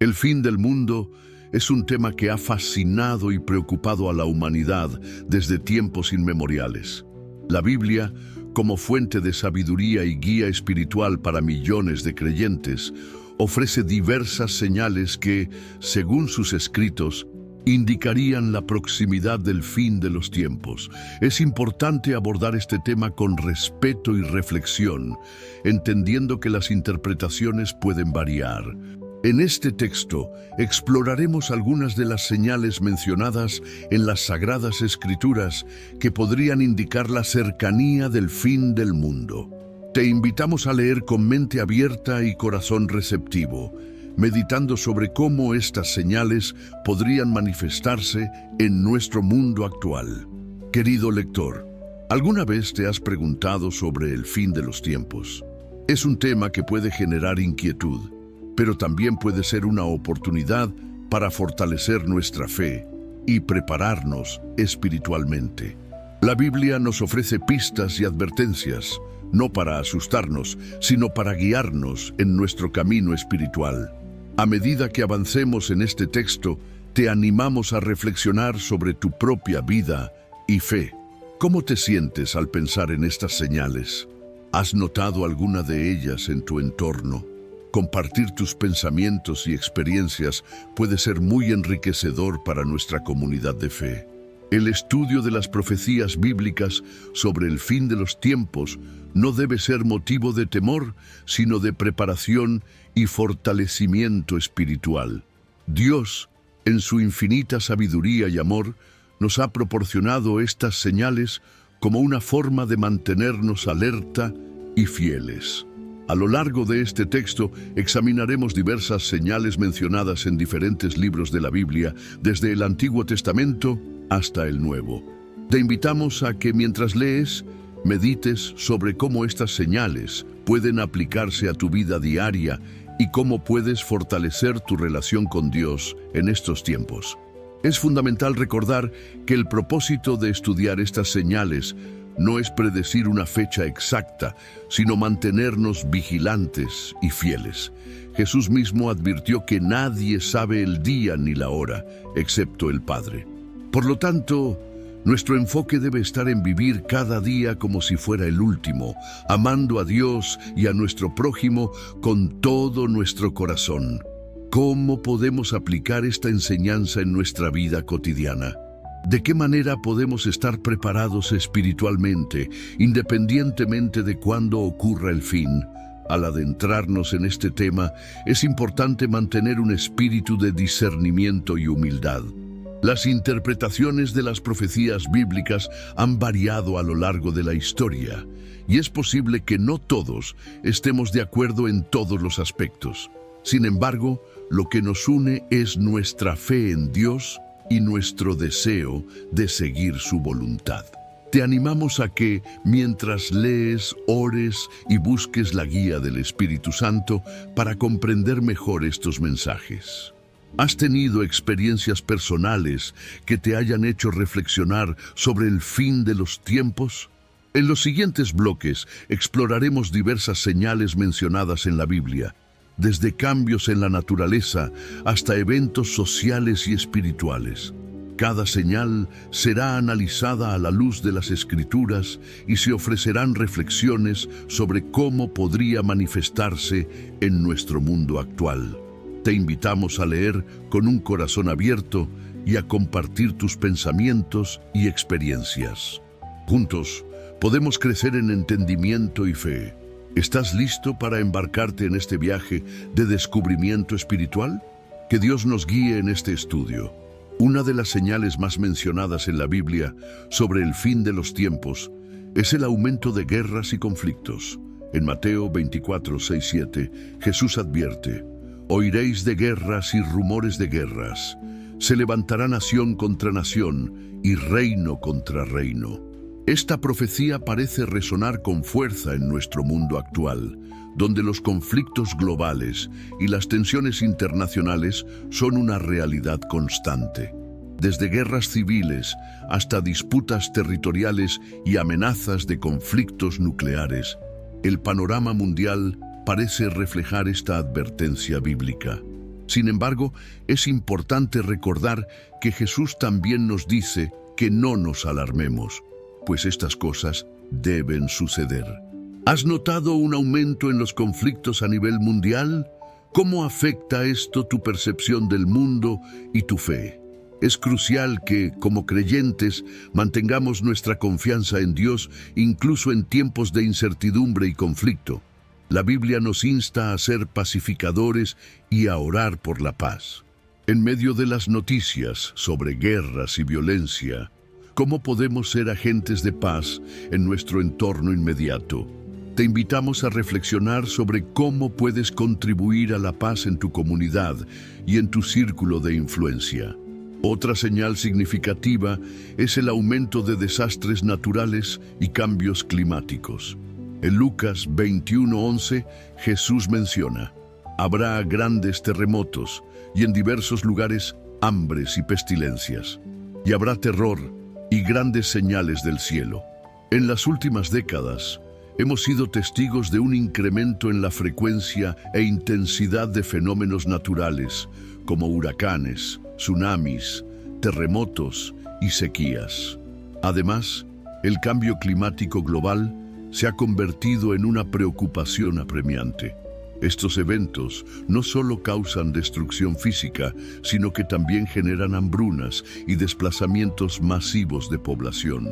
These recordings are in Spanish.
El fin del mundo es un tema que ha fascinado y preocupado a la humanidad desde tiempos inmemoriales. La Biblia, como fuente de sabiduría y guía espiritual para millones de creyentes, ofrece diversas señales que, según sus escritos, indicarían la proximidad del fin de los tiempos. Es importante abordar este tema con respeto y reflexión, entendiendo que las interpretaciones pueden variar. En este texto exploraremos algunas de las señales mencionadas en las Sagradas Escrituras que podrían indicar la cercanía del fin del mundo. Te invitamos a leer con mente abierta y corazón receptivo, meditando sobre cómo estas señales podrían manifestarse en nuestro mundo actual. Querido lector, ¿alguna vez te has preguntado sobre el fin de los tiempos? Es un tema que puede generar inquietud, pero también puede ser una oportunidad para fortalecer nuestra fe y prepararnos espiritualmente. La Biblia nos ofrece pistas y advertencias, no para asustarnos, sino para guiarnos en nuestro camino espiritual. A medida que avancemos en este texto, te animamos a reflexionar sobre tu propia vida y fe. ¿Cómo te sientes al pensar en estas señales? ¿Has notado alguna de ellas en tu entorno? Compartir tus pensamientos y experiencias puede ser muy enriquecedor para nuestra comunidad de fe. El estudio de las profecías bíblicas sobre el fin de los tiempos no debe ser motivo de temor, sino de preparación y fortalecimiento espiritual. Dios, en su infinita sabiduría y amor, nos ha proporcionado estas señales como una forma de mantenernos alerta y fieles. A lo largo de este texto examinaremos diversas señales mencionadas en diferentes libros de la Biblia, desde el Antiguo Testamento hasta el Nuevo. Te invitamos a que mientras lees, medites sobre cómo estas señales pueden aplicarse a tu vida diaria y cómo puedes fortalecer tu relación con Dios en estos tiempos. Es fundamental recordar que el propósito de estudiar estas señales no es predecir una fecha exacta, sino mantenernos vigilantes y fieles. Jesús mismo advirtió que nadie sabe el día ni la hora, excepto el Padre. Por lo tanto, nuestro enfoque debe estar en vivir cada día como si fuera el último, amando a Dios y a nuestro prójimo con todo nuestro corazón. ¿Cómo podemos aplicar esta enseñanza en nuestra vida cotidiana? ¿De qué manera podemos estar preparados espiritualmente, independientemente de cuándo ocurra el fin? Al adentrarnos en este tema, es importante mantener un espíritu de discernimiento y humildad. Las interpretaciones de las profecías bíblicas han variado a lo largo de la historia, y es posible que no todos estemos de acuerdo en todos los aspectos. Sin embargo, lo que nos une es nuestra fe en Dios y nuestro deseo de seguir su voluntad. Te animamos a que, mientras lees, ores y busques la guía del Espíritu Santo para comprender mejor estos mensajes. ¿Has tenido experiencias personales que te hayan hecho reflexionar sobre el fin de los tiempos? En los siguientes bloques exploraremos diversas señales mencionadas en la Biblia, desde cambios en la naturaleza hasta eventos sociales y espirituales. Cada señal será analizada a la luz de las Escrituras y se ofrecerán reflexiones sobre cómo podría manifestarse en nuestro mundo actual. Te invitamos a leer con un corazón abierto y a compartir tus pensamientos y experiencias. Juntos, podemos crecer en entendimiento y fe. ¿Estás listo para embarcarte en este viaje de descubrimiento espiritual? Que Dios nos guíe en este estudio. Una de las señales más mencionadas en la Biblia sobre el fin de los tiempos es el aumento de guerras y conflictos. En Mateo 24, 6, 7, Jesús advierte: «Oiréis de guerras y rumores de guerras. Se levantará nación contra nación y reino contra reino». Esta profecía parece resonar con fuerza en nuestro mundo actual, donde los conflictos globales y las tensiones internacionales son una realidad constante. Desde guerras civiles hasta disputas territoriales y amenazas de conflictos nucleares, el panorama mundial parece reflejar esta advertencia bíblica. Sin embargo, es importante recordar que Jesús también nos dice que no nos alarmemos, pues estas cosas deben suceder. ¿Has notado un aumento en los conflictos a nivel mundial? ¿Cómo afecta esto tu percepción del mundo y tu fe? Es crucial que, como creyentes, mantengamos nuestra confianza en Dios incluso en tiempos de incertidumbre y conflicto. La Biblia nos insta a ser pacificadores y a orar por la paz. En medio de las noticias sobre guerras y violencia, ¿cómo podemos ser agentes de paz en nuestro entorno inmediato? Te invitamos a reflexionar sobre cómo puedes contribuir a la paz en tu comunidad y en tu círculo de influencia. Otra señal significativa es el aumento de desastres naturales y cambios climáticos. En Lucas 21:11, Jesús menciona: habrá grandes terremotos y en diversos lugares hambres y pestilencias, y habrá terror y grandes señales del cielo. En las últimas décadas, hemos sido testigos de un incremento en la frecuencia e intensidad de fenómenos naturales, como huracanes, tsunamis, terremotos y sequías. Además, el cambio climático global se ha convertido en una preocupación apremiante. Estos eventos no solo causan destrucción física, sino que también generan hambrunas y desplazamientos masivos de población.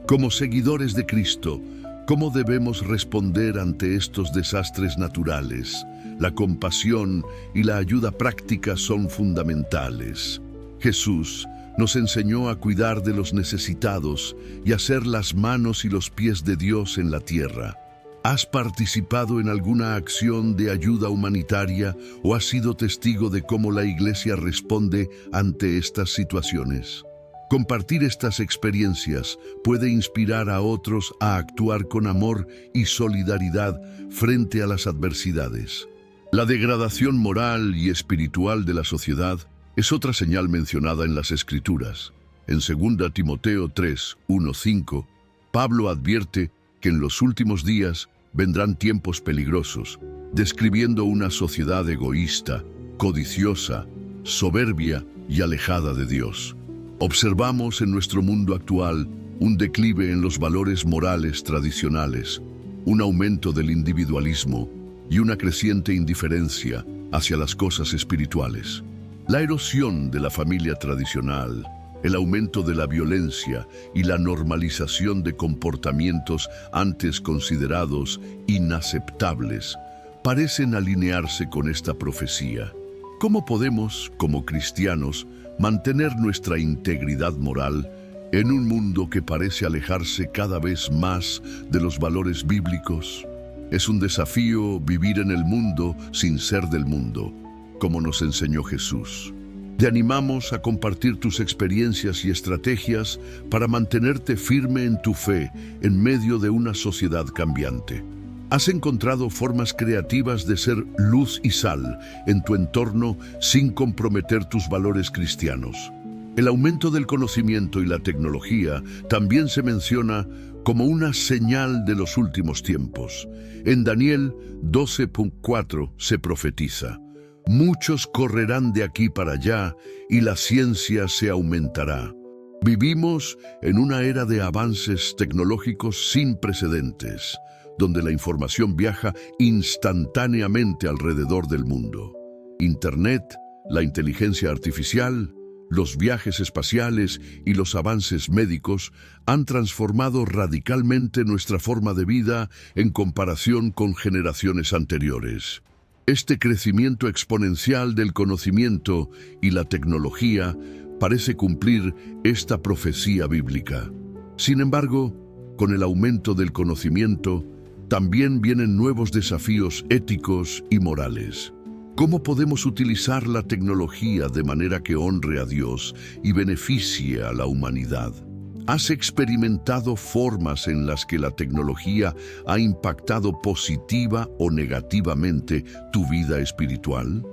Como seguidores de Cristo, ¿cómo debemos responder ante estos desastres naturales? La compasión y la ayuda práctica son fundamentales. Jesús nos enseñó a cuidar de los necesitados y a ser las manos y los pies de Dios en la tierra. ¿Has participado en alguna acción de ayuda humanitaria o has sido testigo de cómo la Iglesia responde ante estas situaciones? Compartir estas experiencias puede inspirar a otros a actuar con amor y solidaridad frente a las adversidades. La degradación moral y espiritual de la sociedad es otra señal mencionada en las Escrituras. En 2 Timoteo 3:1-5, Pablo advierte que en los últimos días vendrán tiempos peligrosos, describiendo una sociedad egoísta, codiciosa, soberbia y alejada de Dios. Observamos en nuestro mundo actual un declive en los valores morales tradicionales, un aumento del individualismo y una creciente indiferencia hacia las cosas espirituales. La erosión de la familia tradicional, el aumento de la violencia y la normalización de comportamientos antes considerados inaceptables parecen alinearse con esta profecía. ¿Cómo podemos, como cristianos, mantener nuestra integridad moral en un mundo que parece alejarse cada vez más de los valores bíblicos? Es un desafío vivir en el mundo sin ser del mundo, como nos enseñó Jesús. Te animamos a compartir tus experiencias y estrategias para mantenerte firme en tu fe en medio de una sociedad cambiante. ¿Has encontrado formas creativas de ser luz y sal en tu entorno sin comprometer tus valores cristianos? El aumento del conocimiento y la tecnología también se menciona como una señal de los últimos tiempos. En Daniel 12:4 se profetiza: muchos correrán de aquí para allá y la ciencia se aumentará. Vivimos en una era de avances tecnológicos sin precedentes, donde la información viaja instantáneamente alrededor del mundo. Internet, la inteligencia artificial, los viajes espaciales y los avances médicos han transformado radicalmente nuestra forma de vida en comparación con generaciones anteriores. Este crecimiento exponencial del conocimiento y la tecnología parece cumplir esta profecía bíblica. Sin embargo, con el aumento del conocimiento, también vienen nuevos desafíos éticos y morales. ¿Cómo podemos utilizar la tecnología de manera que honre a Dios y beneficie a la humanidad? ¿Has experimentado formas en las que la tecnología ha impactado positiva o negativamente tu vida espiritual?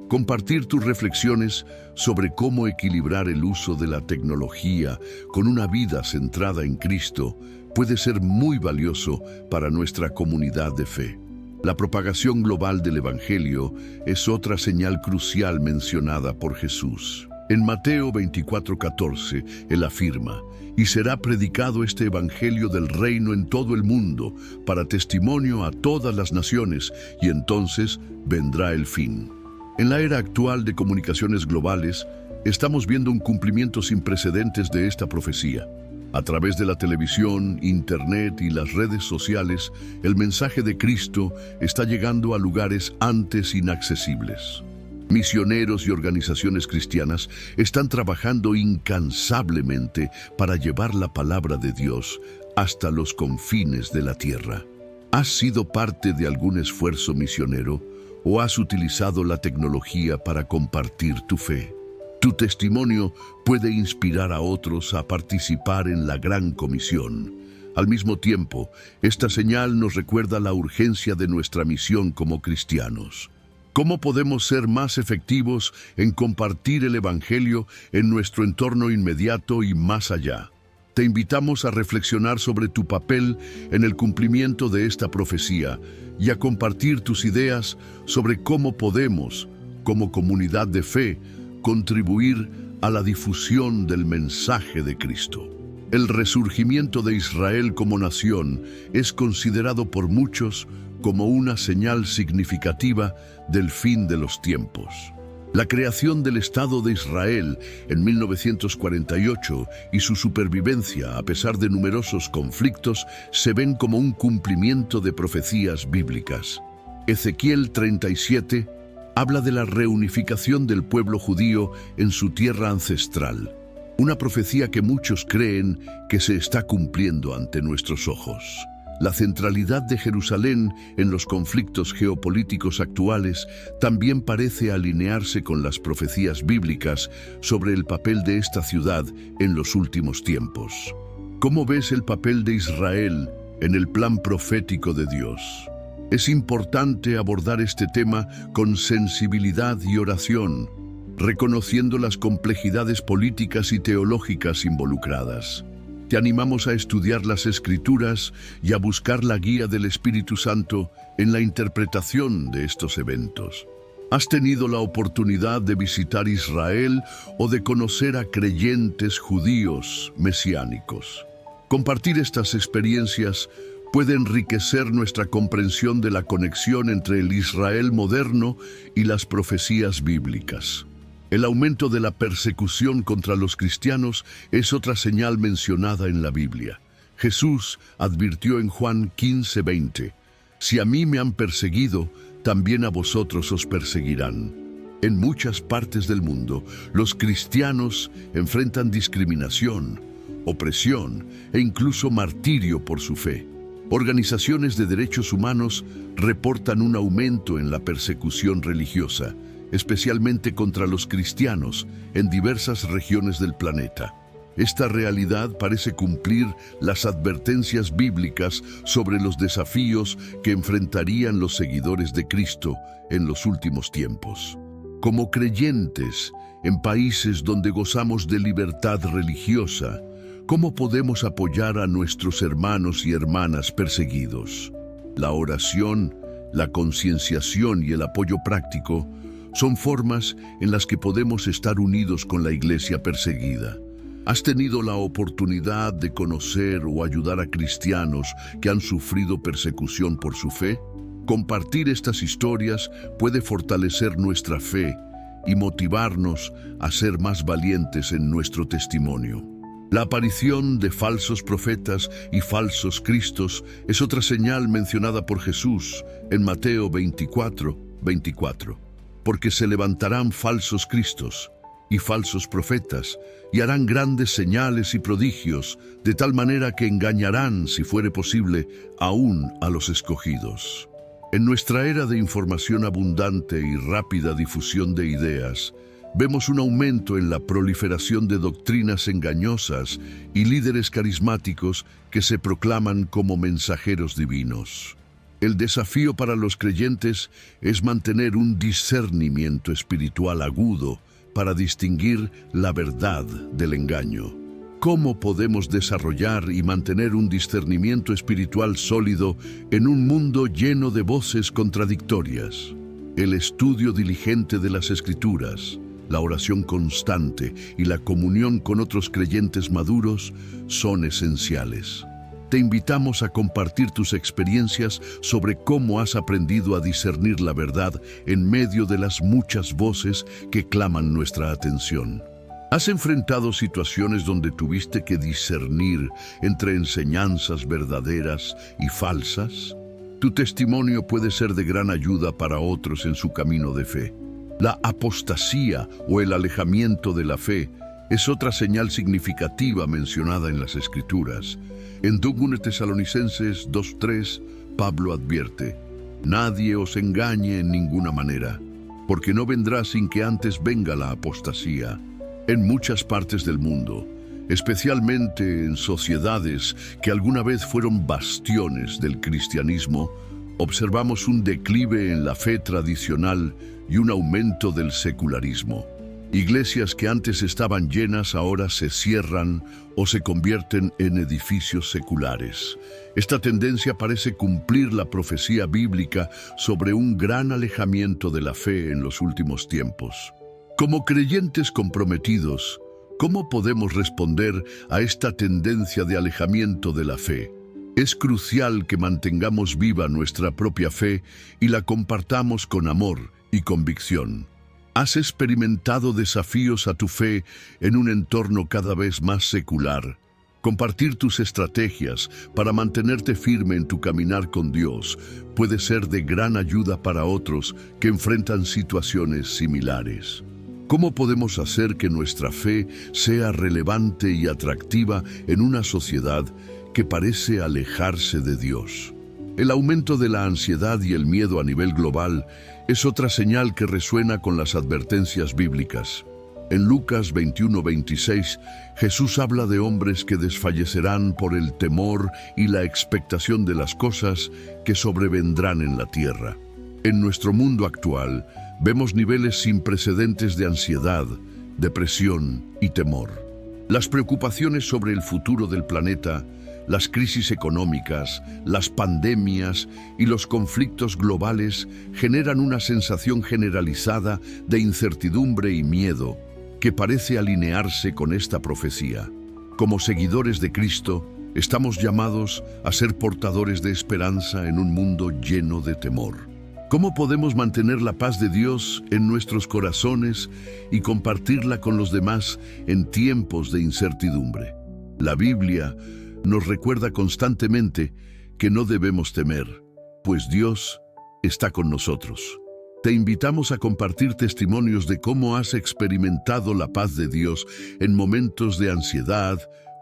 Compartir tus reflexiones sobre cómo equilibrar el uso de la tecnología con una vida centrada en Cristo puede ser muy valioso para nuestra comunidad de fe. La propagación global del Evangelio es otra señal crucial mencionada por Jesús. En Mateo 24:14, Él afirma: «Y será predicado este Evangelio del reino en todo el mundo, para testimonio a todas las naciones, y entonces vendrá el fin». En la era actual de comunicaciones globales, estamos viendo un cumplimiento sin precedentes de esta profecía. A través de la televisión, internet y las redes sociales, el mensaje de Cristo está llegando a lugares antes inaccesibles. Misioneros y organizaciones cristianas están trabajando incansablemente para llevar la palabra de Dios hasta los confines de la tierra. ¿Has sido parte de algún esfuerzo misionero o has utilizado la tecnología para compartir tu fe? Tu testimonio puede inspirar a otros a participar en la Gran Comisión. Al mismo tiempo, esta señal nos recuerda la urgencia de nuestra misión como cristianos. ¿Cómo podemos ser más efectivos en compartir el Evangelio en nuestro entorno inmediato y más allá? Te invitamos a reflexionar sobre tu papel en el cumplimiento de esta profecía y a compartir tus ideas sobre cómo podemos, como comunidad de fe, contribuir a la difusión del mensaje de Cristo. El resurgimiento de Israel como nación es considerado por muchos como una señal significativa del fin de los tiempos. La creación del Estado de Israel en 1948 y su supervivencia a pesar de numerosos conflictos se ven como un cumplimiento de profecías bíblicas. Ezequiel 37 habla de la reunificación del pueblo judío en su tierra ancestral, una profecía que muchos creen que se está cumpliendo ante nuestros ojos. La centralidad de Jerusalén en los conflictos geopolíticos actuales también parece alinearse con las profecías bíblicas sobre el papel de esta ciudad en los últimos tiempos. ¿Cómo ves el papel de Israel en el plan profético de Dios? Es importante abordar este tema con sensibilidad y oración, reconociendo las complejidades políticas y teológicas involucradas. Te animamos a estudiar las Escrituras y a buscar la guía del Espíritu Santo en la interpretación de estos eventos. ¿Has tenido la oportunidad de visitar Israel o de conocer a creyentes judíos mesiánicos? Compartir estas experiencias puede enriquecer nuestra comprensión de la conexión entre el Israel moderno y las profecías bíblicas. El aumento de la persecución contra los cristianos es otra señal mencionada en la Biblia. Jesús advirtió en Juan 15:20, «Si a mí me han perseguido, también a vosotros os perseguirán». En muchas partes del mundo, los cristianos enfrentan discriminación, opresión e incluso martirio por su fe. Organizaciones de derechos humanos reportan un aumento en la persecución religiosa, especialmente contra los cristianos en diversas regiones del planeta. Esta realidad parece cumplir las advertencias bíblicas sobre los desafíos que enfrentarían los seguidores de Cristo en los últimos tiempos. Como creyentes en países donde gozamos de libertad religiosa, ¿cómo podemos apoyar a nuestros hermanos y hermanas perseguidos? La oración, la concienciación y el apoyo práctico son formas en las que podemos estar unidos con la iglesia perseguida. ¿Has tenido la oportunidad de conocer o ayudar a cristianos que han sufrido persecución por su fe? Compartir estas historias puede fortalecer nuestra fe y motivarnos a ser más valientes en nuestro testimonio. La aparición de falsos profetas y falsos cristos es otra señal mencionada por Jesús en Mateo 24:24. Porque se levantarán falsos cristos y falsos profetas, y harán grandes señales y prodigios, de tal manera que engañarán, si fuere posible, aún a los escogidos. En nuestra era de información abundante y rápida difusión de ideas, vemos un aumento en la proliferación de doctrinas engañosas y líderes carismáticos que se proclaman como mensajeros divinos. El desafío para los creyentes es mantener un discernimiento espiritual agudo para distinguir la verdad del engaño. ¿Cómo podemos desarrollar y mantener un discernimiento espiritual sólido en un mundo lleno de voces contradictorias? El estudio diligente de las Escrituras, la oración constante y la comunión con otros creyentes maduros son esenciales. Te invitamos a compartir tus experiencias sobre cómo has aprendido a discernir la verdad en medio de las muchas voces que claman nuestra atención. ¿Has enfrentado situaciones donde tuviste que discernir entre enseñanzas verdaderas y falsas? Tu testimonio puede ser de gran ayuda para otros en su camino de fe. La apostasía o el alejamiento de la fe es otra señal significativa mencionada en las Escrituras. En 2 Tesalonicenses 2:3, Pablo advierte: «Nadie os engañe en ninguna manera, porque no vendrá sin que antes venga la apostasía». En muchas partes del mundo, especialmente en sociedades que alguna vez fueron bastiones del cristianismo, observamos un declive en la fe tradicional y un aumento del secularismo. Iglesias que antes estaban llenas ahora se cierran o se convierten en edificios seculares. Esta tendencia parece cumplir la profecía bíblica sobre un gran alejamiento de la fe en los últimos tiempos. Como creyentes comprometidos, ¿cómo podemos responder a esta tendencia de alejamiento de la fe? Es crucial que mantengamos viva nuestra propia fe y la compartamos con amor y convicción. ¿Has experimentado desafíos a tu fe en un entorno cada vez más secular? Compartir tus estrategias para mantenerte firme en tu caminar con Dios puede ser de gran ayuda para otros que enfrentan situaciones similares. ¿Cómo podemos hacer que nuestra fe sea relevante y atractiva en una sociedad que parece alejarse de Dios? El aumento de la ansiedad y el miedo a nivel global es otra señal que resuena con las advertencias bíblicas. En Lucas 21:26, Jesús habla de hombres que desfallecerán por el temor y la expectación de las cosas que sobrevendrán en la tierra. En nuestro mundo actual, vemos niveles sin precedentes de ansiedad, depresión y temor. Las preocupaciones sobre el futuro del planeta, las crisis económicas, las pandemias y los conflictos globales generan una sensación generalizada de incertidumbre y miedo que parece alinearse con esta profecía. Como seguidores de Cristo, estamos llamados a ser portadores de esperanza en un mundo lleno de temor. ¿Cómo podemos mantener la paz de Dios en nuestros corazones y compartirla con los demás en tiempos de incertidumbre? La Biblia nos recuerda constantemente que no debemos temer, pues Dios está con nosotros. Te invitamos a compartir testimonios de cómo has experimentado la paz de Dios en momentos de ansiedad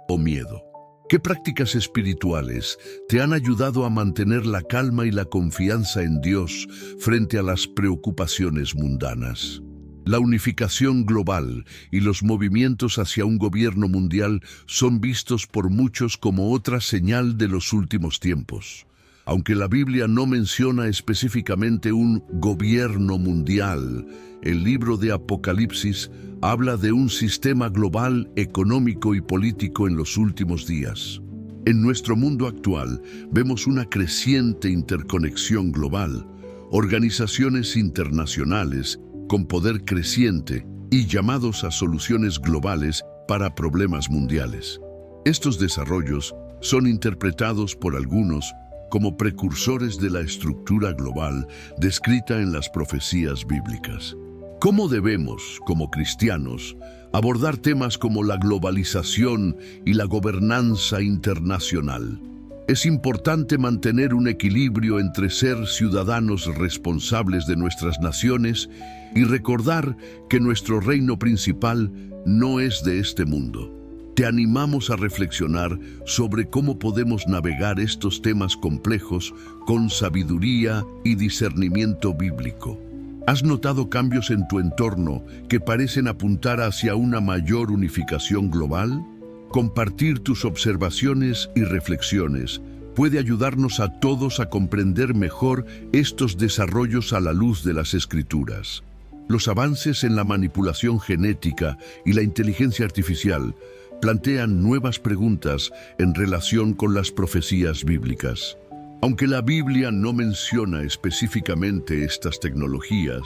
o miedo. ¿Qué prácticas espirituales te han ayudado a mantener la calma y la confianza en Dios frente a las preocupaciones mundanas? La unificación global y los movimientos hacia un gobierno mundial son vistos por muchos como otra señal de los últimos tiempos. Aunque la Biblia no menciona específicamente un gobierno mundial, el libro de Apocalipsis habla de un sistema global, económico y político en los últimos días. En nuestro mundo actual vemos una creciente interconexión global, organizaciones internacionales con poder creciente y llamados a soluciones globales para problemas mundiales. Estos desarrollos son interpretados por algunos como precursores de la estructura global descrita en las profecías bíblicas. ¿Cómo debemos, como cristianos, abordar temas como la globalización y la gobernanza internacional? Es importante mantener un equilibrio entre ser ciudadanos responsables de nuestras naciones y recordar que nuestro reino principal no es de este mundo. Te animamos a reflexionar sobre cómo podemos navegar estos temas complejos con sabiduría y discernimiento bíblico. ¿Has notado cambios en tu entorno que parecen apuntar hacia una mayor unificación global? Compartir tus observaciones y reflexiones puede ayudarnos a todos a comprender mejor estos desarrollos a la luz de las Escrituras. Los avances en la manipulación genética y la inteligencia artificial plantean nuevas preguntas en relación con las profecías bíblicas. Aunque la Biblia no menciona específicamente estas tecnologías,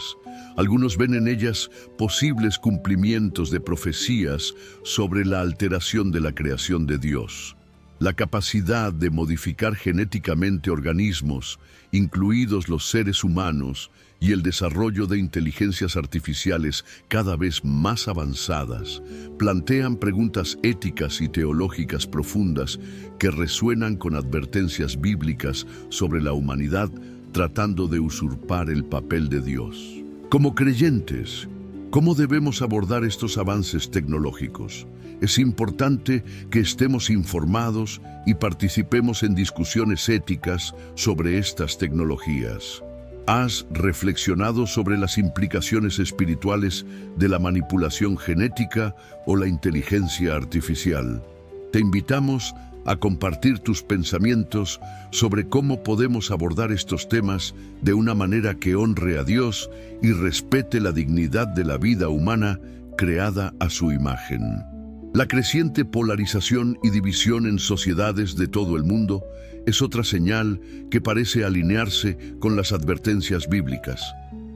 algunos ven en ellas posibles cumplimientos de profecías sobre la alteración de la creación de Dios. La capacidad de modificar genéticamente organismos, incluidos los seres humanos, y el desarrollo de inteligencias artificiales cada vez más avanzadas, plantean preguntas éticas y teológicas profundas que resuenan con advertencias bíblicas sobre la humanidad tratando de usurpar el papel de Dios. Como creyentes, ¿cómo debemos abordar estos avances tecnológicos? Es importante que estemos informados y participemos en discusiones éticas sobre estas tecnologías. ¿Has reflexionado sobre las implicaciones espirituales de la manipulación genética o la inteligencia artificial? Te invitamos a compartir tus pensamientos sobre cómo podemos abordar estos temas de una manera que honre a Dios y respete la dignidad de la vida humana creada a su imagen. La creciente polarización y división en sociedades de todo el mundo es otra señal que parece alinearse con las advertencias bíblicas.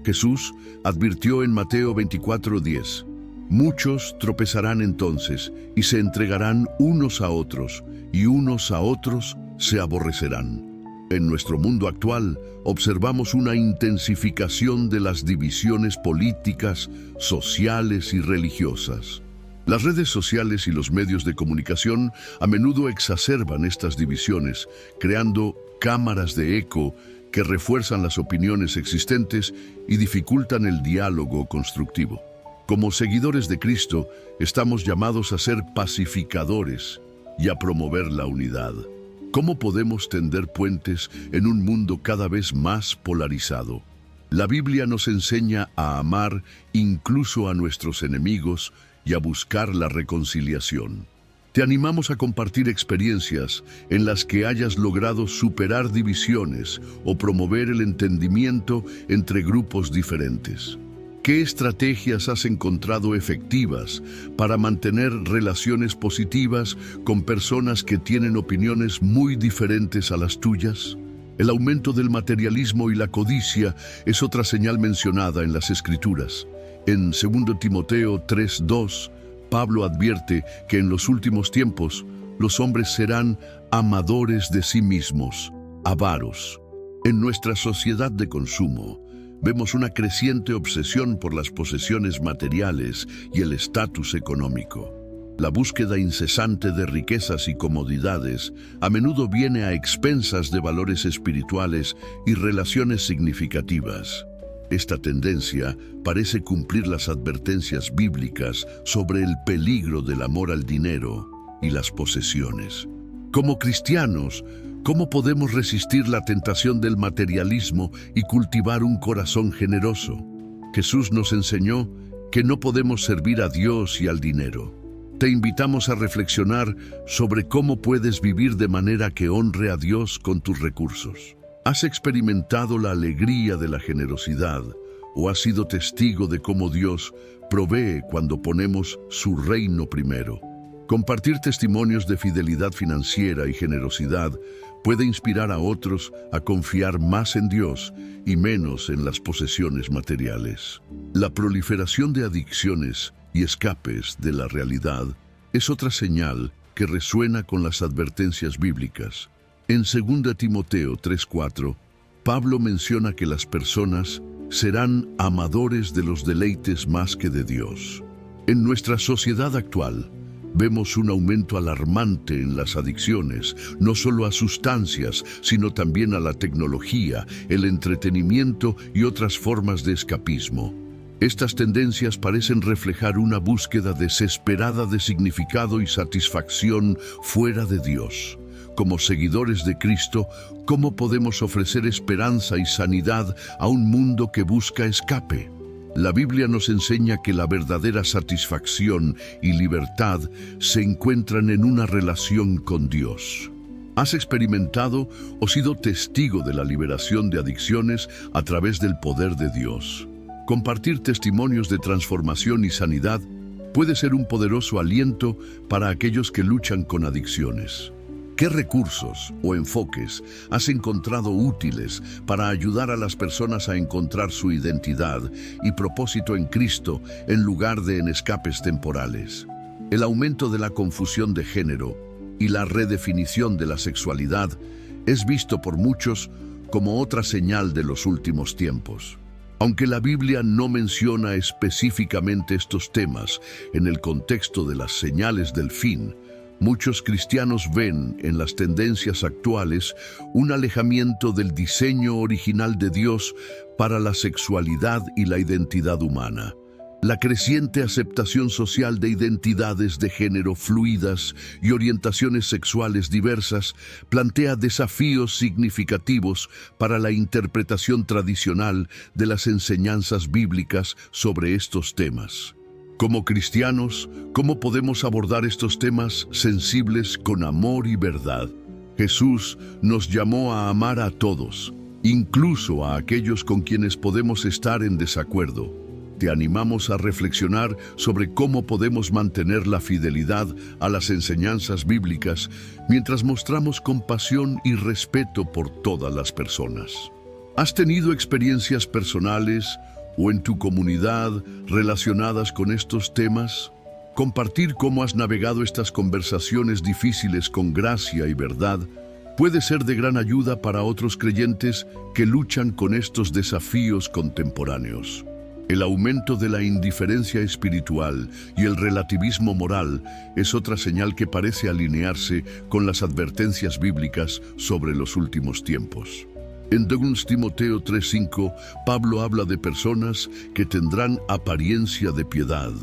Jesús advirtió en Mateo 24:10, «Muchos tropezarán entonces y se entregarán unos a otros, y unos a otros se aborrecerán». En nuestro mundo actual observamos una intensificación de las divisiones políticas, sociales y religiosas. Las redes sociales y los medios de comunicación a menudo exacerban estas divisiones, creando cámaras de eco que refuerzan las opiniones existentes y dificultan el diálogo constructivo. Como seguidores de Cristo, estamos llamados a ser pacificadores y a promover la unidad. ¿Cómo podemos tender puentes en un mundo cada vez más polarizado? La Biblia nos enseña a amar incluso a nuestros enemigos y a buscar la reconciliación. Te animamos a compartir experiencias en las que hayas logrado superar divisiones o promover el entendimiento entre grupos diferentes. ¿Qué estrategias has encontrado efectivas para mantener relaciones positivas con personas que tienen opiniones muy diferentes a las tuyas? El aumento del materialismo y la codicia es otra señal mencionada en las Escrituras. En 2 Timoteo 3:2, Pablo advierte que en los últimos tiempos los hombres serán amadores de sí mismos, avaros. En nuestra sociedad de consumo, vemos una creciente obsesión por las posesiones materiales y el estatus económico. La búsqueda incesante de riquezas y comodidades a menudo viene a expensas de valores espirituales y relaciones significativas. Esta tendencia parece cumplir las advertencias bíblicas sobre el peligro del amor al dinero y las posesiones. Como cristianos, ¿cómo podemos resistir la tentación del materialismo y cultivar un corazón generoso? Jesús nos enseñó que no podemos servir a Dios y al dinero. Te invitamos a reflexionar sobre cómo puedes vivir de manera que honre a Dios con tus recursos. ¿Has experimentado la alegría de la generosidad o has sido testigo de cómo Dios provee cuando ponemos su reino primero? Compartir testimonios de fidelidad financiera y generosidad puede inspirar a otros a confiar más en Dios y menos en las posesiones materiales. La proliferación de adicciones y escapes de la realidad es otra señal que resuena con las advertencias bíblicas. En 2 Timoteo 3:4, Pablo menciona que las personas serán amadores de los deleites más que de Dios. En nuestra sociedad actual, vemos un aumento alarmante en las adicciones, no solo a sustancias, sino también a la tecnología, el entretenimiento y otras formas de escapismo. Estas tendencias parecen reflejar una búsqueda desesperada de significado y satisfacción fuera de Dios. Como seguidores de Cristo, ¿cómo podemos ofrecer esperanza y sanidad a un mundo que busca escape? La Biblia nos enseña que la verdadera satisfacción y libertad se encuentran en una relación con Dios. ¿Has experimentado o sido testigo de la liberación de adicciones a través del poder de Dios? Compartir testimonios de transformación y sanidad puede ser un poderoso aliento para aquellos que luchan con adicciones. ¿Qué recursos o enfoques has encontrado útiles para ayudar a las personas a encontrar su identidad y propósito en Cristo en lugar de en escapes temporales? El aumento de la confusión de género y la redefinición de la sexualidad es visto por muchos como otra señal de los últimos tiempos. Aunque la Biblia no menciona específicamente estos temas en el contexto de las señales del fin, muchos cristianos ven en las tendencias actuales un alejamiento del diseño original de Dios para la sexualidad y la identidad humana. La creciente aceptación social de identidades de género fluidas y orientaciones sexuales diversas plantea desafíos significativos para la interpretación tradicional de las enseñanzas bíblicas sobre estos temas. Como cristianos, ¿cómo podemos abordar estos temas sensibles con amor y verdad? Jesús nos llamó a amar a todos, incluso a aquellos con quienes podemos estar en desacuerdo. Te animamos a reflexionar sobre cómo podemos mantener la fidelidad a las enseñanzas bíblicas mientras mostramos compasión y respeto por todas las personas. ¿Has tenido experiencias personales o en tu comunidad relacionadas con estos temas? Compartir cómo has navegado estas conversaciones difíciles con gracia y verdad puede ser de gran ayuda para otros creyentes que luchan con estos desafíos contemporáneos. El aumento de la indiferencia espiritual y el relativismo moral es otra señal que parece alinearse con las advertencias bíblicas sobre los últimos tiempos. En 2 Timoteo 3:5, Pablo habla de personas que tendrán apariencia de piedad,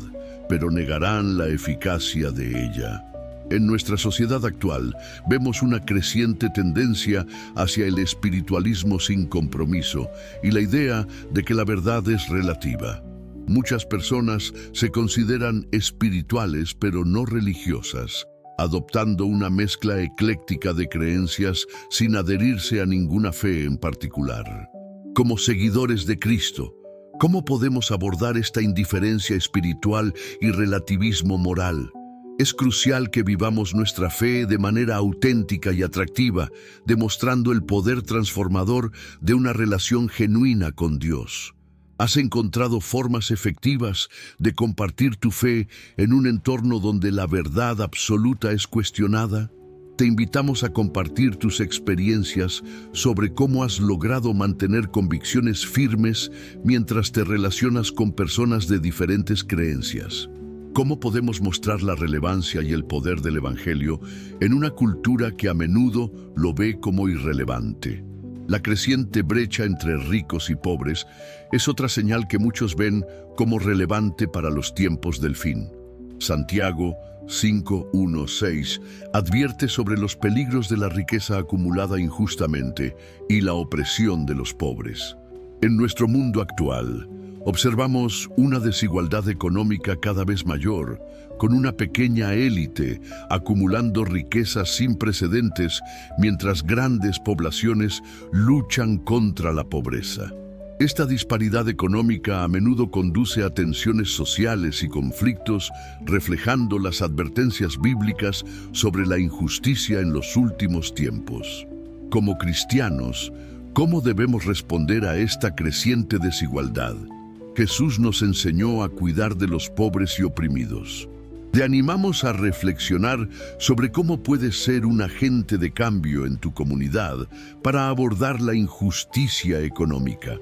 pero negarán la eficacia de ella. En nuestra sociedad actual vemos una creciente tendencia hacia el espiritualismo sin compromiso y la idea de que la verdad es relativa. Muchas personas se consideran espirituales pero no religiosas, adoptando una mezcla ecléctica de creencias sin adherirse a ninguna fe en particular. Como seguidores de Cristo, ¿cómo podemos abordar esta indiferencia espiritual y relativismo moral? Es crucial que vivamos nuestra fe de manera auténtica y atractiva, demostrando el poder transformador de una relación genuina con Dios. ¿Has encontrado formas efectivas de compartir tu fe en un entorno donde la verdad absoluta es cuestionada? Te invitamos a compartir tus experiencias sobre cómo has logrado mantener convicciones firmes mientras te relacionas con personas de diferentes creencias. ¿Cómo podemos mostrar la relevancia y el poder del Evangelio en una cultura que a menudo lo ve como irrelevante? La creciente brecha entre ricos y pobres es otra señal que muchos ven como relevante para los tiempos del fin. Santiago 5:1-6 advierte sobre los peligros de la riqueza acumulada injustamente y la opresión de los pobres. En nuestro mundo actual, observamos una desigualdad económica cada vez mayor, con una pequeña élite acumulando riquezas sin precedentes mientras grandes poblaciones luchan contra la pobreza. Esta disparidad económica a menudo conduce a tensiones sociales y conflictos, reflejando las advertencias bíblicas sobre la injusticia en los últimos tiempos. Como cristianos, ¿cómo debemos responder a esta creciente desigualdad? Jesús nos enseñó a cuidar de los pobres y oprimidos. Te animamos a reflexionar sobre cómo puedes ser un agente de cambio en tu comunidad para abordar la injusticia económica.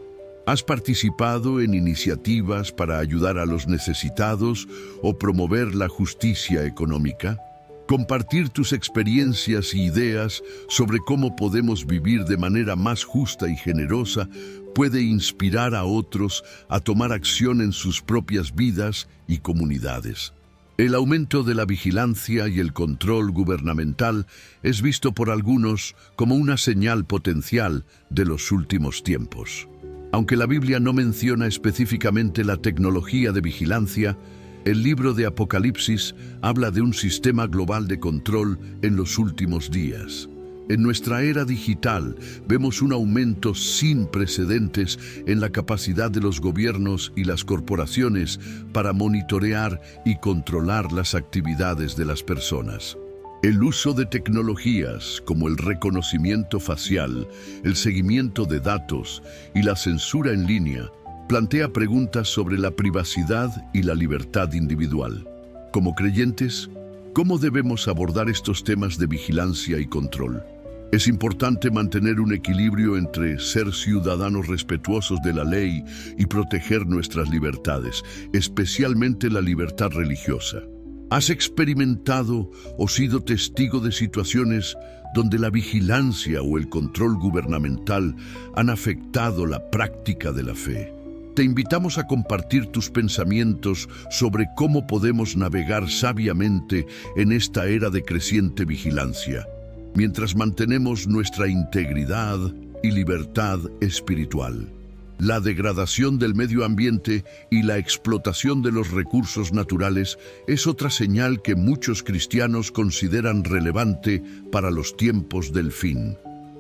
¿Has participado en iniciativas para ayudar a los necesitados o promover la justicia económica? Compartir tus experiencias y ideas sobre cómo podemos vivir de manera más justa y generosa puede inspirar a otros a tomar acción en sus propias vidas y comunidades. El aumento de la vigilancia y el control gubernamental es visto por algunos como una señal potencial de los últimos tiempos. Aunque la Biblia no menciona específicamente la tecnología de vigilancia, el libro de Apocalipsis habla de un sistema global de control en los últimos días. En nuestra era digital vemos un aumento sin precedentes en la capacidad de los gobiernos y las corporaciones para monitorear y controlar las actividades de las personas. El uso de tecnologías como el reconocimiento facial, el seguimiento de datos y la censura en línea plantea preguntas sobre la privacidad y la libertad individual. Como creyentes, ¿cómo debemos abordar estos temas de vigilancia y control? Es importante mantener un equilibrio entre ser ciudadanos respetuosos de la ley y proteger nuestras libertades, especialmente la libertad religiosa. ¿Has experimentado o sido testigo de situaciones donde la vigilancia o el control gubernamental han afectado la práctica de la fe? Te invitamos a compartir tus pensamientos sobre cómo podemos navegar sabiamente en esta era de creciente vigilancia, mientras mantenemos nuestra integridad y libertad espiritual. La degradación del medio ambiente y la explotación de los recursos naturales es otra señal que muchos cristianos consideran relevante para los tiempos del fin.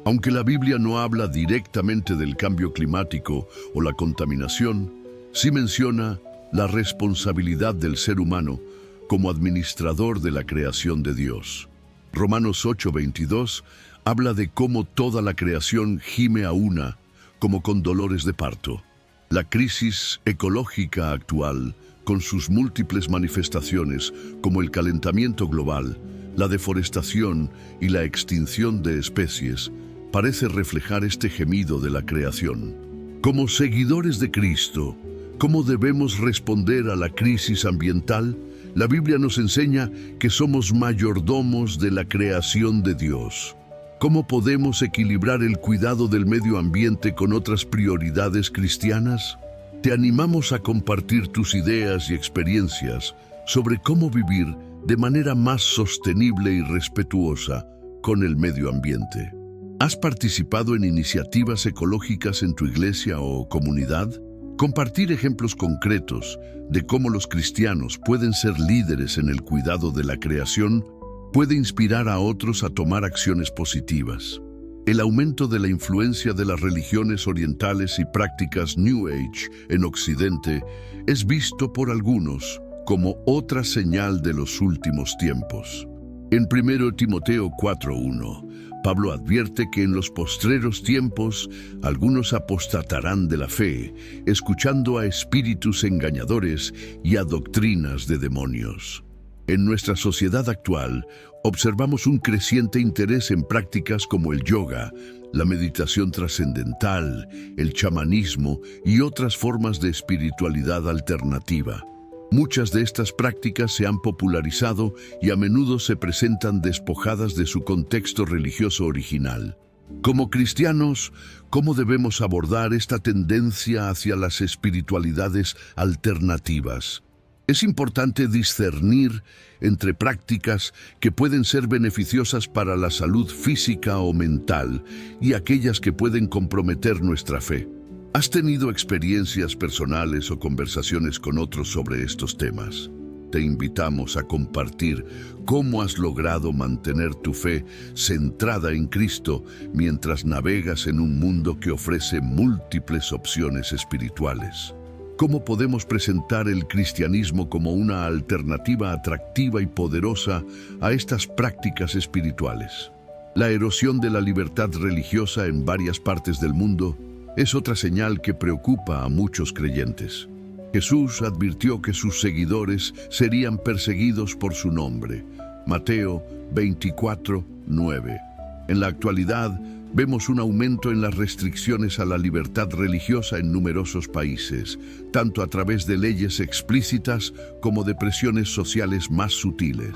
Aunque la Biblia no habla directamente del cambio climático o la contaminación, sí menciona la responsabilidad del ser humano como administrador de la creación de Dios. Romanos 8:22 habla de cómo toda la creación gime a una, como con dolores de parto. La crisis ecológica actual, con sus múltiples manifestaciones como el calentamiento global, la deforestación y la extinción de especies, parece reflejar este gemido de la creación. Como seguidores de Cristo, ¿cómo debemos responder a la crisis ambiental? La Biblia nos enseña que somos mayordomos de la creación de Dios. ¿Cómo podemos equilibrar el cuidado del medio ambiente con otras prioridades cristianas? Te animamos a compartir tus ideas y experiencias sobre cómo vivir de manera más sostenible y respetuosa con el medio ambiente. ¿Has participado en iniciativas ecológicas en tu iglesia o comunidad? Compartir ejemplos concretos de cómo los cristianos pueden ser líderes en el cuidado de la creación puede inspirar a otros a tomar acciones positivas. El aumento de la influencia de las religiones orientales y prácticas New Age en Occidente es visto por algunos como otra señal de los últimos tiempos. En 1 Timoteo 4:1, Pablo advierte que en los postreros tiempos algunos apostatarán de la fe, escuchando a espíritus engañadores y a doctrinas de demonios. En nuestra sociedad actual, observamos un creciente interés en prácticas como el yoga, la meditación trascendental, el chamanismo y otras formas de espiritualidad alternativa. Muchas de estas prácticas se han popularizado y a menudo se presentan despojadas de su contexto religioso original. Como cristianos, ¿cómo debemos abordar esta tendencia hacia las espiritualidades alternativas? Es importante discernir entre prácticas que pueden ser beneficiosas para la salud física o mental y aquellas que pueden comprometer nuestra fe. ¿Has tenido experiencias personales o conversaciones con otros sobre estos temas? Te invitamos a compartir cómo has logrado mantener tu fe centrada en Cristo mientras navegas en un mundo que ofrece múltiples opciones espirituales. ¿Cómo podemos presentar el cristianismo como una alternativa atractiva y poderosa a estas prácticas espirituales? La erosión de la libertad religiosa en varias partes del mundo es otra señal que preocupa a muchos creyentes. Jesús advirtió que sus seguidores serían perseguidos por su nombre. Mateo 24:9. En la actualidad, vemos un aumento en las restricciones a la libertad religiosa en numerosos países, tanto a través de leyes explícitas como de presiones sociales más sutiles.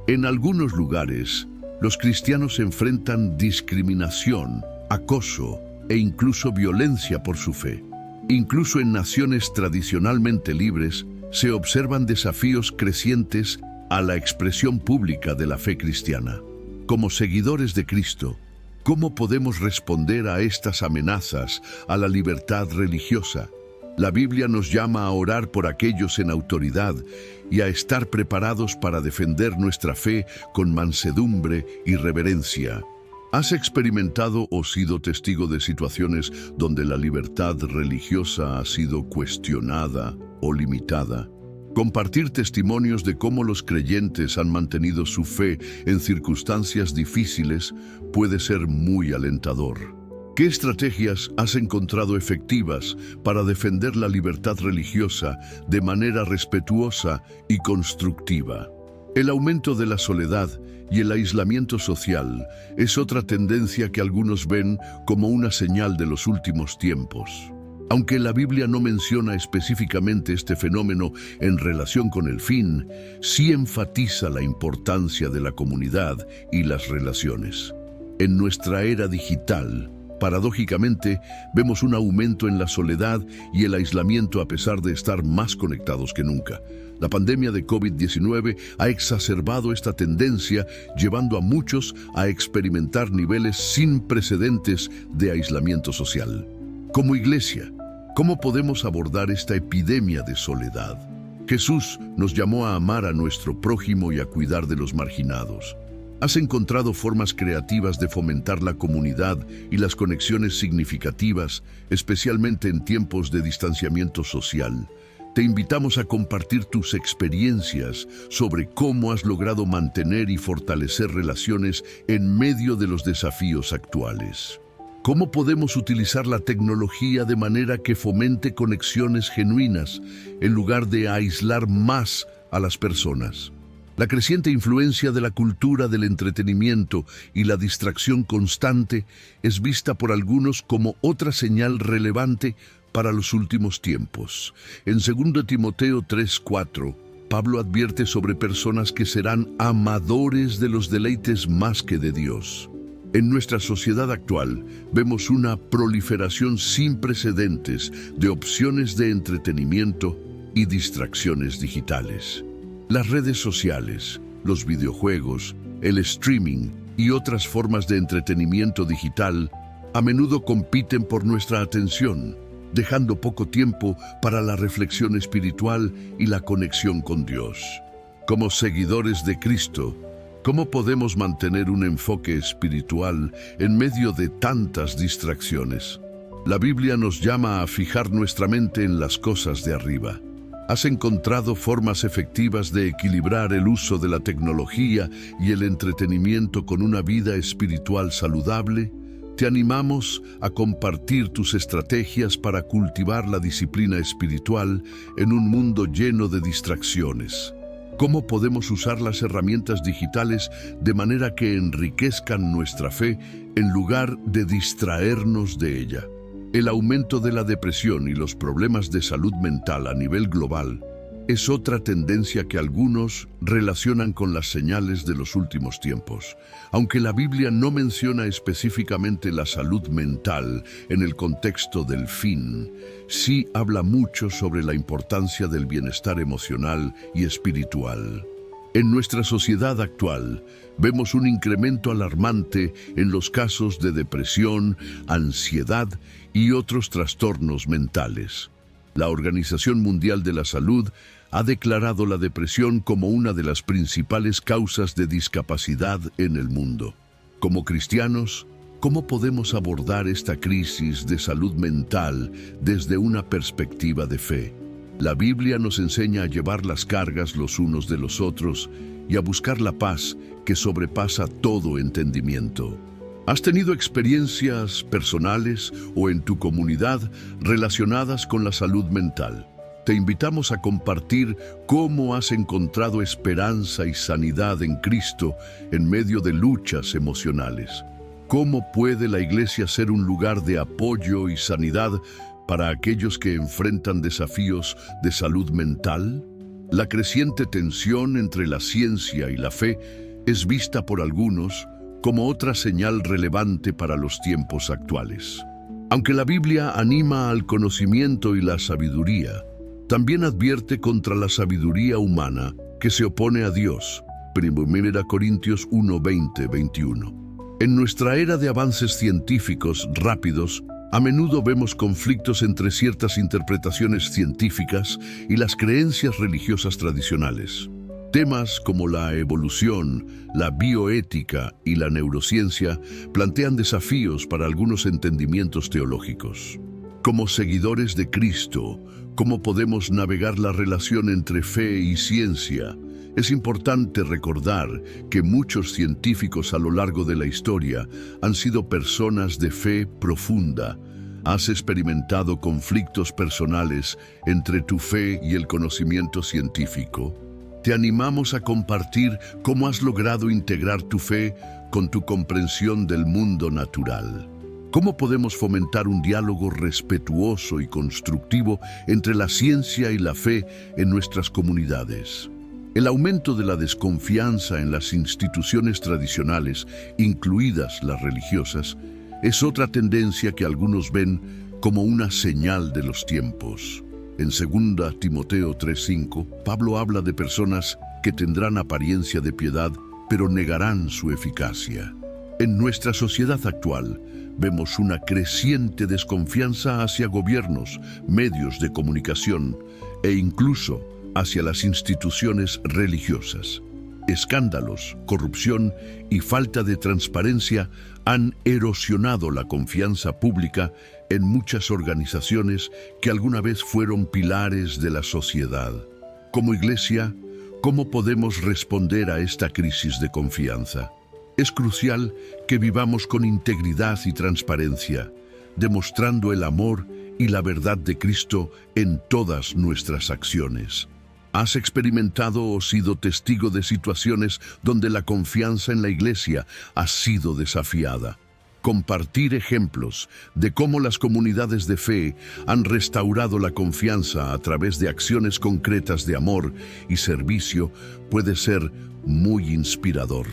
En algunos lugares, los cristianos enfrentan discriminación, acoso e incluso violencia por su fe. Incluso en naciones tradicionalmente libres, se observan desafíos crecientes a la expresión pública de la fe cristiana. Como seguidores de Cristo, ¿cómo podemos responder a estas amenazas a la libertad religiosa? La Biblia nos llama a orar por aquellos en autoridad y a estar preparados para defender nuestra fe con mansedumbre y reverencia. ¿Has experimentado o sido testigo de situaciones donde la libertad religiosa ha sido cuestionada o limitada? Compartir testimonios de cómo los creyentes han mantenido su fe en circunstancias difíciles puede ser muy alentador. ¿Qué estrategias has encontrado efectivas para defender la libertad religiosa de manera respetuosa y constructiva? El aumento de la soledad y el aislamiento social es otra tendencia que algunos ven como una señal de los últimos tiempos. Aunque la Biblia no menciona específicamente este fenómeno en relación con el fin, sí enfatiza la importancia de la comunidad y las relaciones. En nuestra era digital, paradójicamente, vemos un aumento en la soledad y el aislamiento a pesar de estar más conectados que nunca. La pandemia de COVID-19 ha exacerbado esta tendencia, llevando a muchos a experimentar niveles sin precedentes de aislamiento social. Como iglesia, ¿cómo podemos abordar esta epidemia de soledad? Jesús nos llamó a amar a nuestro prójimo y a cuidar de los marginados. ¿Has encontrado formas creativas de fomentar la comunidad y las conexiones significativas, especialmente en tiempos de distanciamiento social? Te invitamos a compartir tus experiencias sobre cómo has logrado mantener y fortalecer relaciones en medio de los desafíos actuales. ¿Cómo podemos utilizar la tecnología de manera que fomente conexiones genuinas en lugar de aislar más a las personas? La creciente influencia de la cultura del entretenimiento y la distracción constante es vista por algunos como otra señal relevante para los últimos tiempos. En 2 Timoteo 3:4, Pablo advierte sobre personas que serán amadores de los deleites más que de Dios. En nuestra sociedad actual vemos una proliferación sin precedentes de opciones de entretenimiento y distracciones digitales. Las redes sociales, los videojuegos, el streaming y otras formas de entretenimiento digital a menudo compiten por nuestra atención, dejando poco tiempo para la reflexión espiritual y la conexión con Dios. Como seguidores de Cristo, ¿cómo podemos mantener un enfoque espiritual en medio de tantas distracciones? La Biblia nos llama a fijar nuestra mente en las cosas de arriba. ¿Has encontrado formas efectivas de equilibrar el uso de la tecnología y el entretenimiento con una vida espiritual saludable? Te animamos a compartir tus estrategias para cultivar la disciplina espiritual en un mundo lleno de distracciones. ¿Cómo podemos usar las herramientas digitales de manera que enriquezcan nuestra fe en lugar de distraernos de ella? El aumento de la depresión y los problemas de salud mental a nivel global es otra tendencia que algunos relacionan con las señales de los últimos tiempos. Aunque la Biblia no menciona específicamente la salud mental en el contexto del fin, sí habla mucho sobre la importancia del bienestar emocional y espiritual. En nuestra sociedad actual, vemos un incremento alarmante en los casos de depresión, ansiedad y otros trastornos mentales. La Organización Mundial de la Salud ha declarado la depresión como una de las principales causas de discapacidad en el mundo. Como cristianos, ¿cómo podemos abordar esta crisis de salud mental desde una perspectiva de fe? La Biblia nos enseña a llevar las cargas los unos de los otros y a buscar la paz que sobrepasa todo entendimiento. ¿Has tenido experiencias personales o en tu comunidad relacionadas con la salud mental? Te invitamos a compartir cómo has encontrado esperanza y sanidad en Cristo en medio de luchas emocionales. ¿Cómo puede la iglesia ser un lugar de apoyo y sanidad para aquellos que enfrentan desafíos de salud mental? La creciente tensión entre la ciencia y la fe es vista por algunos como otra señal relevante para los tiempos actuales. Aunque la Biblia anima al conocimiento y la sabiduría, también advierte contra la sabiduría humana que se opone a Dios. 1 Corintios 1, 20, 21. En nuestra era de avances científicos rápidos, a menudo vemos conflictos entre ciertas interpretaciones científicas y las creencias religiosas tradicionales. Temas como la evolución, la bioética y la neurociencia plantean desafíos para algunos entendimientos teológicos. Como seguidores de Cristo, ¿cómo podemos navegar la relación entre fe y ciencia? Es importante recordar que muchos científicos a lo largo de la historia han sido personas de fe profunda. ¿Has experimentado conflictos personales entre tu fe y el conocimiento científico? Te animamos a compartir cómo has logrado integrar tu fe con tu comprensión del mundo natural. ¿Cómo podemos fomentar un diálogo respetuoso y constructivo entre la ciencia y la fe en nuestras comunidades? El aumento de la desconfianza en las instituciones tradicionales, incluidas las religiosas, es otra tendencia que algunos ven como una señal de los tiempos. En 2 Timoteo 3:5, Pablo habla de personas que tendrán apariencia de piedad, pero negarán su eficacia. En nuestra sociedad actual, vemos una creciente desconfianza hacia gobiernos, medios de comunicación e incluso hacia las instituciones religiosas. Escándalos, corrupción y falta de transparencia han erosionado la confianza pública en muchas organizaciones que alguna vez fueron pilares de la sociedad. Como iglesia, ¿cómo podemos responder a esta crisis de confianza? Es crucial que vivamos con integridad y transparencia, demostrando el amor y la verdad de Cristo en todas nuestras acciones. ¿Has experimentado o sido testigo de situaciones donde la confianza en la iglesia ha sido desafiada? Compartir ejemplos de cómo las comunidades de fe han restaurado la confianza a través de acciones concretas de amor y servicio puede ser muy inspirador.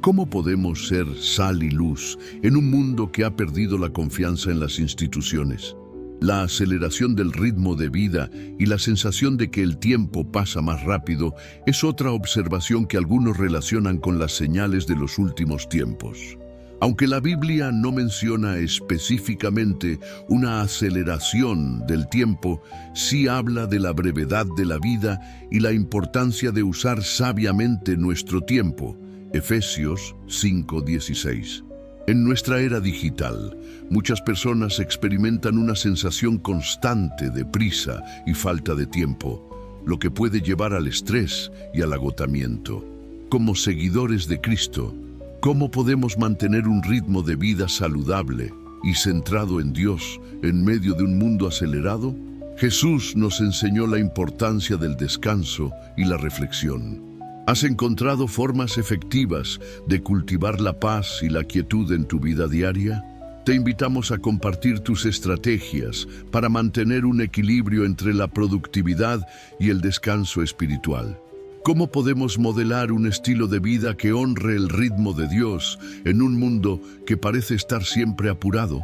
¿Cómo podemos ser sal y luz en un mundo que ha perdido la confianza en las instituciones? La aceleración del ritmo de vida y la sensación de que el tiempo pasa más rápido es otra observación que algunos relacionan con las señales de los últimos tiempos. Aunque la Biblia no menciona específicamente una aceleración del tiempo, sí habla de la brevedad de la vida y la importancia de usar sabiamente nuestro tiempo. Efesios 5:16. En nuestra era digital, muchas personas experimentan una sensación constante de prisa y falta de tiempo, lo que puede llevar al estrés y al agotamiento. Como seguidores de Cristo, ¿cómo podemos mantener un ritmo de vida saludable y centrado en Dios en medio de un mundo acelerado? Jesús nos enseñó la importancia del descanso y la reflexión. ¿Has encontrado formas efectivas de cultivar la paz y la quietud en tu vida diaria? Te invitamos a compartir tus estrategias para mantener un equilibrio entre la productividad y el descanso espiritual. ¿Cómo podemos modelar un estilo de vida que honre el ritmo de Dios en un mundo que parece estar siempre apurado?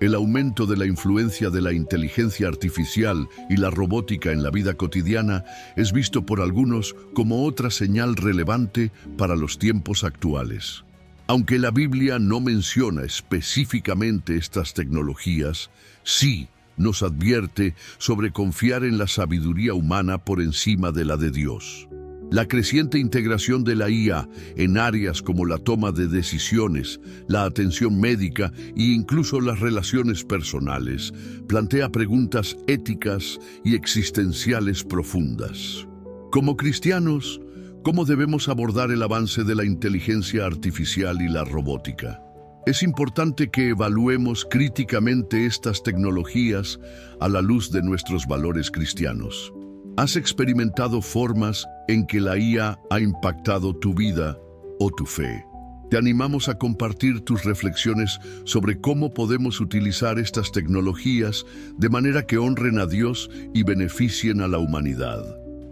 El aumento de la influencia de la inteligencia artificial y la robótica en la vida cotidiana es visto por algunos como otra señal relevante para los tiempos actuales. Aunque la Biblia no menciona específicamente estas tecnologías, sí nos advierte sobre confiar en la sabiduría humana por encima de la de Dios. La creciente integración de la IA en áreas como la toma de decisiones, la atención médica e incluso las relaciones personales plantea preguntas éticas y existenciales profundas. Como cristianos, ¿cómo debemos abordar el avance de la inteligencia artificial y la robótica? Es importante que evaluemos críticamente estas tecnologías a la luz de nuestros valores cristianos. ¿Has experimentado formas en que la IA ha impactado tu vida o tu fe? Te animamos a compartir tus reflexiones sobre cómo podemos utilizar estas tecnologías de manera que honren a Dios y beneficien a la humanidad.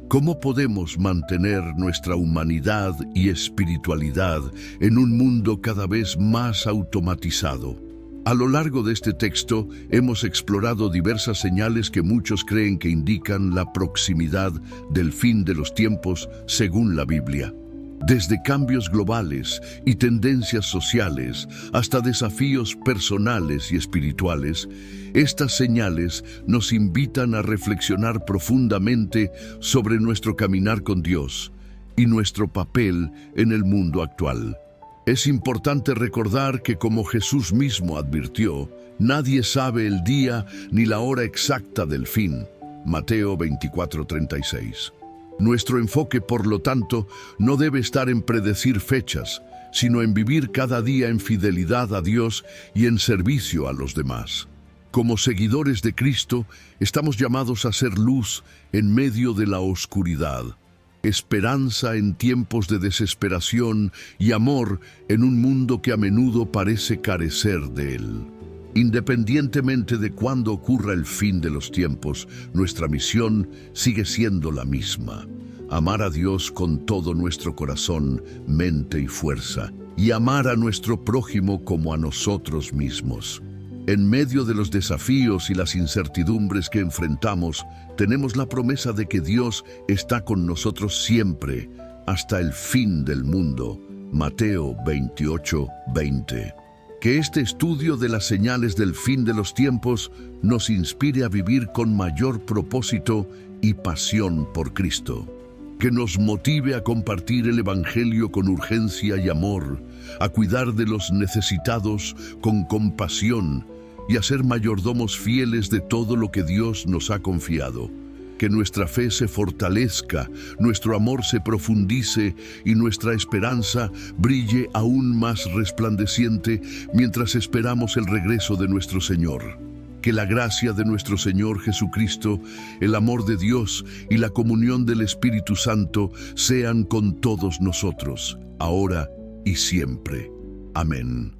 ¿Cómo podemos mantener nuestra humanidad y espiritualidad en un mundo cada vez más automatizado? A lo largo de este texto hemos explorado diversas señales que muchos creen que indican la proximidad del fin de los tiempos según la Biblia. Desde cambios globales y tendencias sociales hasta desafíos personales y espirituales, estas señales nos invitan a reflexionar profundamente sobre nuestro caminar con Dios y nuestro papel en el mundo actual. Es importante recordar que, como Jesús mismo advirtió, nadie sabe el día ni la hora exacta del fin. Mateo 24:36. Nuestro enfoque, por lo tanto, no debe estar en predecir fechas, sino en vivir cada día en fidelidad a Dios y en servicio a los demás. Como seguidores de Cristo, estamos llamados a ser luz en medio de la oscuridad, esperanza en tiempos de desesperación y amor en un mundo que a menudo parece carecer de él. Independientemente de cuándo ocurra el fin de los tiempos, nuestra misión sigue siendo la misma: amar a Dios con todo nuestro corazón, mente y fuerza, y amar a nuestro prójimo como a nosotros mismos. En medio de los desafíos y las incertidumbres que enfrentamos, tenemos la promesa de que Dios está con nosotros siempre, hasta el fin del mundo. Mateo 28:20. Que este estudio de las señales del fin de los tiempos nos inspire a vivir con mayor propósito y pasión por Cristo. Que nos motive a compartir el Evangelio con urgencia y amor, a cuidar de los necesitados con compasión y a ser mayordomos fieles de todo lo que Dios nos ha confiado. Que nuestra fe se fortalezca, nuestro amor se profundice y nuestra esperanza brille aún más resplandeciente mientras esperamos el regreso de nuestro Señor. Que la gracia de nuestro Señor Jesucristo, el amor de Dios y la comunión del Espíritu Santo sean con todos nosotros, ahora y siempre. Amén.